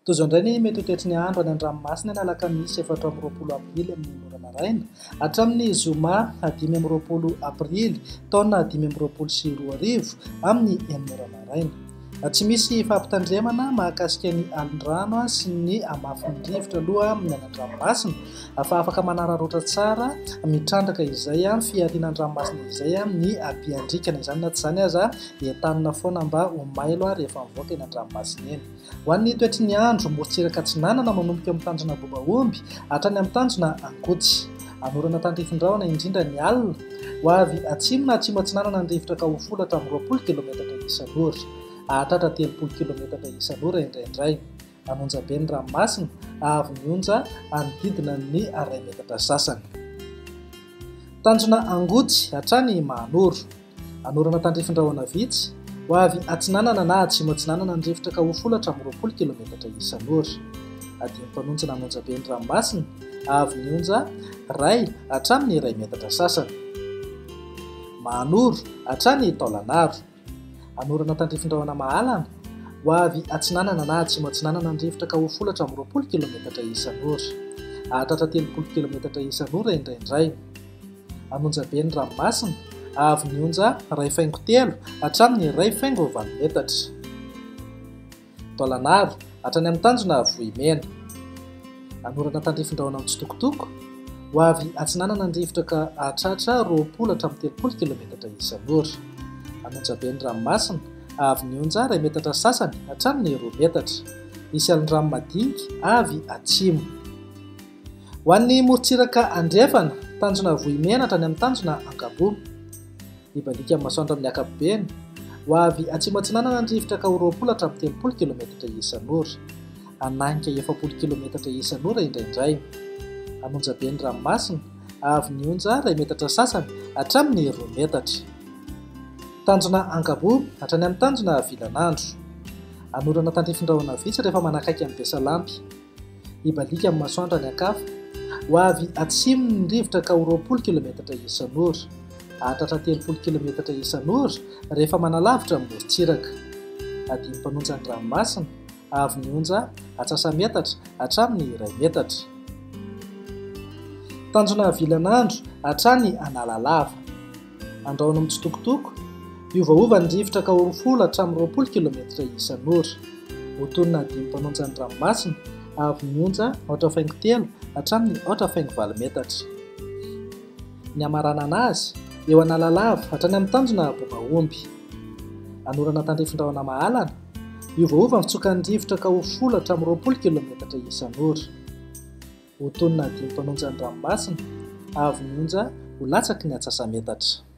Toy indray ny mety ho toetry ny andro any an-dranomasina ny alakamisy 4 amby 20 aprily amin'ny norana maraina hatramin'ny zoma 5 amby 20 aprily taona 5 amby 2024 amin'ny 9 ora maraina. Tsy misy fampitandremana mahakasika ny alin-drano sy ny amafin'ny rivotra aloha amin'ny an-dranomasina fa afaka manararaotra tsara mitrandraka izay fiarinan-dranomasina izay ny ampiandrikana izany na tsy izany aza entanina foana mba ho mailo rehefa mivoaka eny an-dranomasina eny. Ho an'ny toetry ny andro morotsiraka tsinanana manomboka amin'ny tanjona bobaomby hatrany amin'ny tanjona angotsy. Anorana tandrifin-drahona indrindra ny alina ho avy atsimo na atsimo atsinanana ny rivotra ka ho folatra amin'ny 20 kilometatra isan'ora hahatratra 30 kilometatra isan'ora indraindray. Anonja be ny ranomasina avy mionja anodidina ny 2 metatra sasany. Tanjona angotsy hatrany Mahanoro. Anorana tandrifin-drahona vitsy ho avy atsinanana na atsimo atsinanana ny rivotra ka ho folatra amin'ny 20 kilometatra isan'ora. Adiny mpanonjana anonja be ny ranomasina avy mionja 2 hatramin'ny 2 metatra sasany. Mahanoro hatrany Taolagnaro. Anorana tandrifin-drahona Mahalana ho avy atsinanana na atsimo atsinanana ny rivotra ka ho folatra amin'ny 20 kilometatra isan'ora hahatratra 30 kilometatra isan'ora indraindray. Anonja be ny ranomasina avy mionja 2.3 hatramin'ny 2.9 metatra. Taolagnaro hatrany amin'ny tanjona Vohimena. Anorana tandrifin-drahona mitsitokotoko ho avy atsinanana ny rivotra ka hahatratra 20 hatramin'ny 30 kilometatra isan'ora. Anonja be ny ranomasina avy mionja 2 metatra sasany hatramin'ny 2 metatra. Misy alin-drano madinika avy atsimo. Ho an'ny morotsiraka andrefana tanjona Vohimena hatrany amin'ny tanjona Ankaboa. Ibandika amin'ny masoandro amin'ny ankapobeny ho avy atsimo atsinanana ny rivotra ka ho 20 hatramin'ny 30 kilometatra isan'ora ananika 70 kilometatra isan'ora indraindray. Anonja be ny ranomasina avy mionja 2 metatra sasany hatramin'ny 2 metatra. Tanjona Ankaboa hatrany amin'ny tanjona Vilanandro. Anorana tandrifin-drahona vitsy rehefa manakaiky amin'ny Besalampy. Ibandika amin'ny masoandro any ankafa ho avy atsimo ny rivotra ka ho 20 kilometatra isan'ora hahatratra 30 kilometatra isan'ora rehefa manalavitra amin'ny morotsiraka. Adiny mpanonja ny ranomasina avy mionja atsasametatra hatramin'ny 2 metatra. Tanjona Vilanandro hatrany Analalava. Andrahoana mitsitokotoko iovaova ny rivotra ka ho folo hatramin'ny 20 kilometatra isan'ora. Hotonina adiny mpanonja ny ranomasina avy mionja 8.3 hatramin'ny 8.9 metatra. Ny amarana anazy eo Analalava hatrany amin'ny tanjona Bobaomby. Anorana tandrifin-drahona Mahalana iovaova ny fitsokan'ny rivotra ka ho folo hatramin'ny 20 kilometatra isan'ora. Hotonina adiny mpanonja ny ranomasina avy mionja ho latsaky ny atsasametatra.